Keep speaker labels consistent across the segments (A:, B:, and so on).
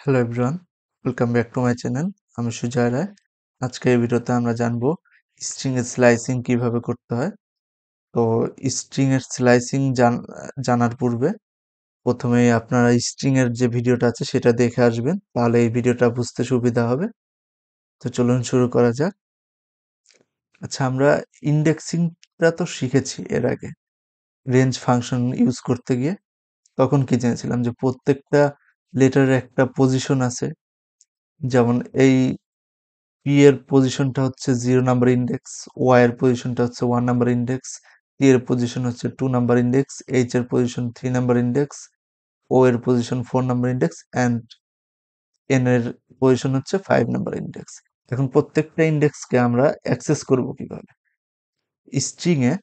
A: Hello everyone, welcome back to my channel. আমি সুজয় রায়। আজকের এই ভিডিওতে আমরা জানবো স্ট্রিং এর স্লাইসিং কিভাবে করতে হয়। তো স্ট্রিং এর স্লাইসিং জানার পূর্বে প্রথমেই আপনারা স্ট্রিং এর যে ভিডিওটা আছে সেটা দেখে আসবেন, তাহলে এই ভিডিওটা বুঝতে সুবিধা হবে। তো চলুন শুরু করা যাক। আচ্ছা, আমরা ইন্ডেক্সিংটা তো শিখেছি এর আগে, রেঞ্জ ফাংশন ইউজ করতে গিয়ে। তখন কি জেনেছিলাম যে প্রত্যেকটা লেটারের একটা পজিশন আছে। যেমন এই পি এর পজিশনটা হচ্ছে 0 নাম্বার ইন্ডেক্স, ওয়াই এর পজিশনটা হচ্ছে 1 নাম্বার ইন্ডেক্স, টি এর পজিশন হচ্ছে 2 নাম্বার ইন্ডেক্স, এইচ এর পজিশন 3 নাম্বার ইন্ডেক্স, ও এর position 4 number index and N এর পজিশন হচ্ছে 5 নাম্বার ইন্ডেক্স। এখন প্রত্যেকটা ইন্ডেক্সকে আমরা অ্যাক্সেস করব কিভাবে? স্ট্রিং এ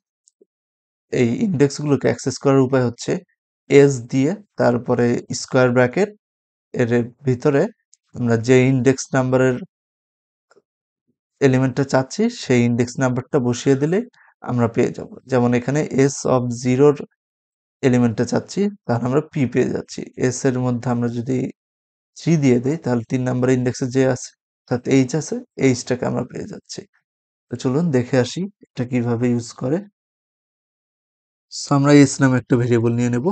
A: এই ইন্ডেক্সগুলোকে অ্যাক্সেস করার উপায় হচ্ছে এস দিয়ে, তারপরে স্কোয়ার ব্র্যাকেট, এর ভিতরে আমরা যে ইন্ডেক্স নাম্বারের এলিমেন্টটা চাচ্ছি সেই ইন্ডেক্স নাম্বারটা বসিয়ে দিলে আমরা পেয়ে যাব। যেমন এখানে এস অফ জিরোর এলিমেন্টটা চাচ্ছি, তাহলে আমরা পি পেয়ে যাচ্ছি। এস এর মধ্যে আমরা যদি 3 দিয়ে দিই, তাহলে 3 নাম্বার ইন্ডেক্সে যে আছে অর্থাৎ এইচ আছে, এইচটাকে আমরা পেয়ে যাচ্ছি। তো চলুন দেখে আসি এটা কিভাবে ইউজ করে। সো আমরা এস নামে একটা ভেরিয়েবল নিয়ে নেব,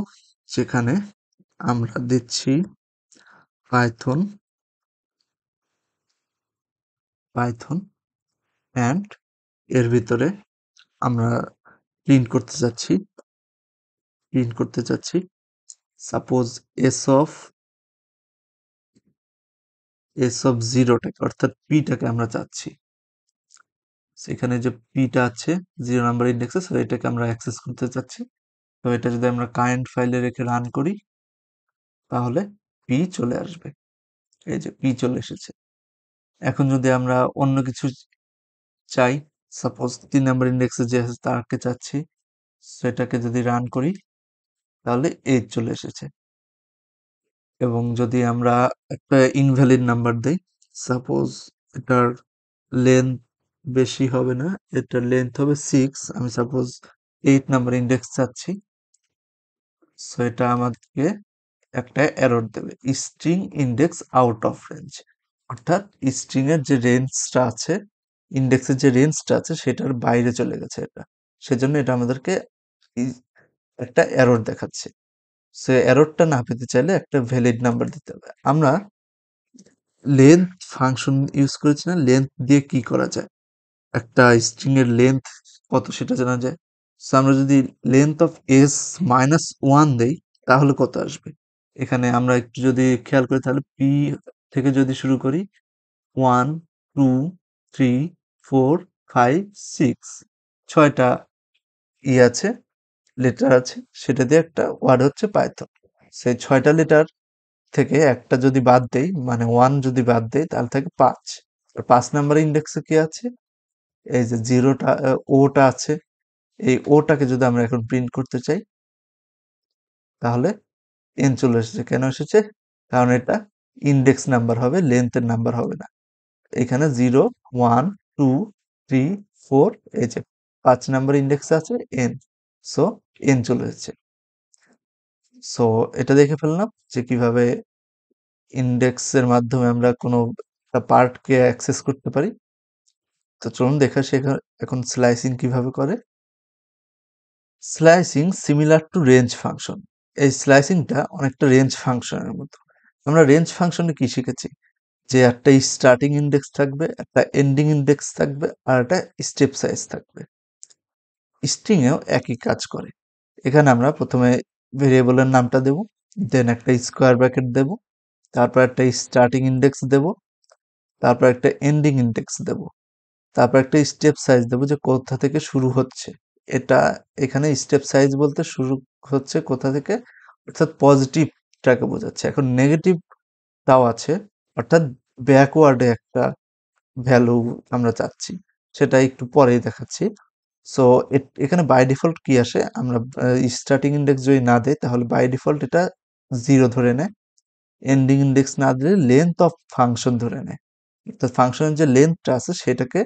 A: যেখানে আমরা দিচ্ছি পাইথন পাইথন অ্যান্ড এর ভিতরে আমরা প্রিন্ট করতে চাচ্ছি সাপোজ এস অফ জিরোটাকে অর্থাৎ পিটাকে আমরা চাচ্ছি। সেখানে যে পিটা আছে 0 নাম্বার ইন্ডেক্সে, সো এটাকে আমরা অ্যাক্সেস করতে চাচ্ছি। তো এটা যদি আমরা কারেন্ট ফাইলে রেখে রান করি, তাহলে পি চলে আসবে। এই যে পি চলে এসেছে। এখন যদি আমরা অন্য কিছু চাই, সাপোজ 3 নাম্বার ইন্ডেক্সে যে আছে তাকে চাচ্ছি, সেটাকে যদি রান করি, তাহলে 8 চলে এসেছে। এবং যদি আমরা একটা ইনভ্যালিড নাম্বার দেই, সাপোজ এটার লেন্থ বেশি হবে না, এটার লেন্থ হবে 6, আমি সাপোজ 8 নাম্বার ইন্ডেক্স চাচ্ছি, সো এটা আমাদেরকে একটা এরর দেবে, string index out of range. অর্থাৎ স্ট্রিং এর যে রেঞ্জটা আছে, ইন্ডেক্সের যে রেঞ্জটা আছে সেটার বাইরে চলে গেছে এটা। সেজন্য এটা আমাদেরকে একটা এরর দেখাচ্ছে। সে এররটা না পেতে চাইলে একটা ভ্যালিড নাম্বার দিতে হবে। আমরা লেন্থ ফাংশন ইউজ করেছি না, লেন্থ দিয়ে কি করা যায়, একটা স্ট্রিং এর লেন্থ কত সেটা জানা যায়। সো আমরা যদি লেন্থ অফ এস -1 দেই, তাহলে কত আসবে? এখানে আমরা একটু যদি খেয়াল করি, তাহলে পি থেকে যদি শুরু করি, 1 2 3 4 5 6, 6টা আছে, লেটার আছে, সেটা দিয়ে একটা ওয়ার্ড হচ্ছে পাইথন। সেই 6টা লেটার থেকে একটা যদি বাদ দেই, মানে 1 যদি বাদ দেই, তাহলে থাকে 5। আর 5 নাম্বার ইন্ডেক্সে কি আছে? এই যে জিরোটা, ওটা আছে। এই ওটাকে যদি আমরা এখন প্রিন্ট করতে চাই, তাহলে এন চলে এসেছে। কেন এসেছে? কারণ এটা ইন্ডেক্স নাম্বার হবে, লেন্থের নাম্বার হবে না। এখানে 0 1 2 3 4, এই যে 5 নাম্বার ইন্ডেক্স আছে এন, সো এন চলে এসেছে। সো এটা দেখে ফেললাম যে কিভাবে ইন্ডেক্সের মাধ্যমে আমরা কোনো একটা পার্টকে অ্যাক্সেস করতে পারি। তো চলুন দেখা এখন স্লাইসিং কিভাবে করে। Slicing similar to range function. এই স্লাইসিংটা অনেকটা রেঞ্জ ফাংশনের মতো। আমরা রেঞ্জ ফাংশনে কি শিখেছি? যে একটা স্টার্টিং ইন্ডেক্স থাকবে, একটা এন্ডিং ইন্ডেক্স থাকবে, আর একটা স্টেপ সাইজ থাকবে। স্ট্রিং এও একই কাজ করে। এখানে আমরা প্রথমে ভেরিয়েবলের নামটা দেব, দেন একটা স্কোয়ার ব্র্যাকেট দেব, তারপর একটা স্টার্টিং ইন্ডেক্স দেব, তারপর একটা এন্ডিং ইন্ডেক্স দেব, তারপর একটা স্টেপ সাইজ দেব যে কোথা থেকে শুরু হচ্ছে। এটা এখানে স্টেপ সাইজ বলতে শুরু হচ্ছে কোথা থেকে, অর্থাৎ পজিটিভটাকে বোঝাচ্ছে। এখন নেগেটিভটাও আছে, অর্থাৎ ব্যাকওয়ার্ডে একটা ভ্যালু আমরা চাচ্ছি, সেটা একটু পরেই দেখাচ্ছি। সো এখানে বাই ডিফল্ট কি আসে, আমরা স্টার্টিং ইন্ডেক্স যদি না দেই, তাহলে বাই ডিফল্ট এটা 0 ধরে নেয়। এন্ডিং ইন্ডেক্স না দিলে লেন্থ অফ ফাংশন ধরে নেয়, অর্থাৎ ফাংশনের যে লেন্থটা আছে সেটাকে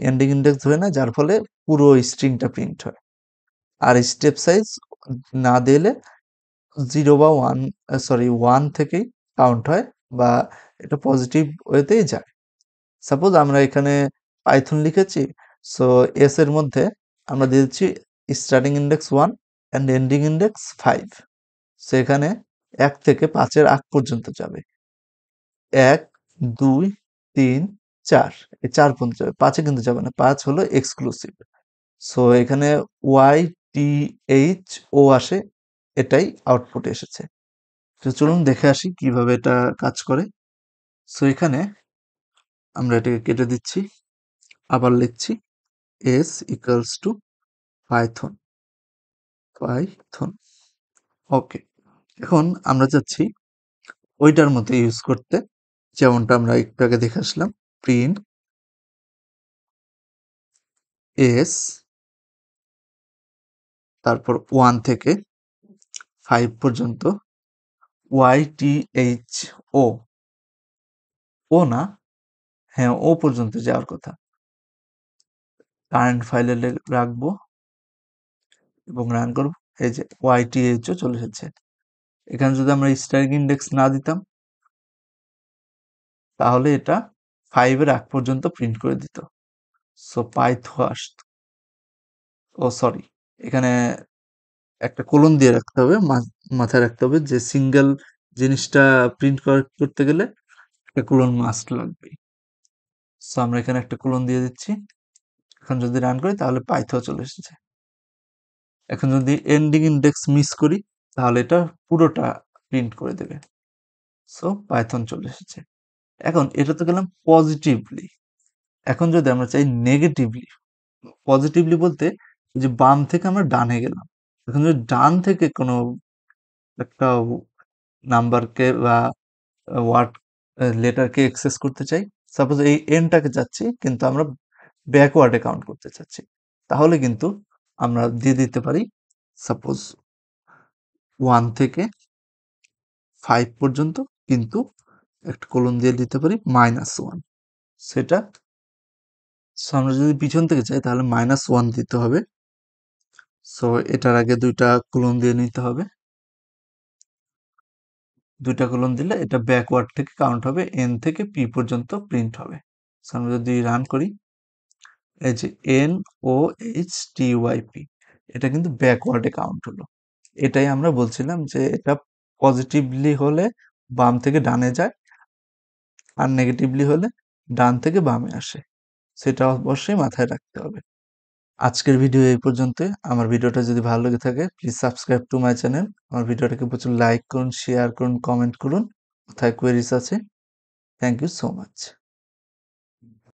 A: এন্ডিং ইন্ডেক্স ধরে নেয়, যার ফলে পুরো স্ট্রিংটা প্রিন্ট হয়। আর স্টেপ সাইজ না দিলে 0 বা 1, সরি 1 থেকেই কাউন্ট হয় বা এটা পজিটিভ ওয়েতেই যায়। সাপোজ আমরা এখানে পাইথন লিখেছি, সো এস এর মধ্যে আমরা দিয়ে দিচ্ছি starting index 1 and ending index 5। So এখানে 1 থেকে 5 এর আগ পর্যন্ত যাবে। 1, 2, 3, 4, এই 4 পর্যন্ত যাবে, 5 এ কিন্তু যাবে না, 5 হলো এক্সক্লুসিভ। সো এখানে ওয়াই টি এইচ ও আসে, এটাই আউটপুটে এসেছে। তো চলুন দেখে আসি কিভাবে এটা কাজ করে। সো এখানে আমরা এটাকে কেটে দিচ্ছি, আবার লিখছি s equals to Python Python. Okay, এখন আমরা চাচ্ছি ওইটার মতো ইউজ করতে, যেমনটা আমরা একটু আগে দেখে আসলাম। প্রিন্ট এস, তারপর 1 থেকে 5 পর্যন্ত ওয়াই টি এইচ ও, ও না, হ্যাঁ ও পর্যন্ত যাওয়ার কথা। কারেন্ট ফাইলে রাখবো এবং রান করব। এই যে ওয়াই টি এইচ ও চলে এসেছে। এখানে যদি আমরা স্ট্যাটিক ইন্ডেক্স না দিতাম তাহলে এটা 5 এর আগ পর্যন্ত প্রিন্ট করে দিত। সো পাইথন আসতো, ও সরি, এখানে একটা কোলন দিয়ে রাখতে হবে, মাথায় রাখতে হবে যে সিঙ্গেল জিনিসটা প্রিন্ট করতে গেলে একটা কোলন মাস্ট লাগবে। সো আমরা এখানে একটা কোলন দিয়ে দিচ্ছি। এখন যদি রান করি তাহলে পাইথন চলে এসেছে। এখন যদি এন্ডিং ইন্ডেক্স মিস করি তাহলে এটা পুরোটা প্রিন্ট করে দেবে। সো পাইথন চলে এসেছে। এখন এটা তো গেলাম পজিটিভলি। এখন যদি আমরা চাই নেগেটিভলি, পজিটিভলি বলতে যে বাম থেকে আমরা ডানে গেলাম। এখন যদি ডান থেকে কোনো একটা নাম্বারকে বা ওয়ার্ড লেটারকে অ্যাক্সেস করতে চাই, সাপোজ এই এনটাকে চাচ্ছি কিন্তু আমরা ব্যাকওয়ার্ডে কাউন্ট করতে চাচ্ছি, তাহলে কিন্তু আমরা দিয়ে দিতে পারি সাপোজ 1 থেকে 5 পর্যন্ত, কিন্তু একটা কোলন দিয়ে দিতে পারি -1। সেটা আমরা যদি পিছন থেকে চাই তাহলে -1 দিতে হবে। সো এটার আগে 2টা কোলন দিয়ে নিতে হবে। 2টা কোলন দিলে এটা ব্যাকওয়ার্ড থেকে কাউন্ট হবে, এন থেকে পি পর্যন্ত প্রিন্ট হবে। সো আমরা যদি রান করি, এই যে N O H T Y P, এটা কিন্তু ব্যাকওয়ার্ডে কাউন্ট হলো। এটাই আমরা বলছিলাম যে এটা পজিটিভলি হলে বাম থেকে ডানে যায়, আর নেগেটিভলি হলে ডান থেকে বামে আসে। সেটা অবশ্যই মাথায় রাখতে হবে। আজকের ভিডিও এই পর্যন্তই। আমার ভিডিওটা যদি ভালো লেগে থাকে please subscribe to my channel. আমার ভিডিওটাকে প্রচুর লাইক করুন, শেয়ার করুন, কমেন্ট করুন। কোথায় কোয়েরিজ আছে। Thank you so much.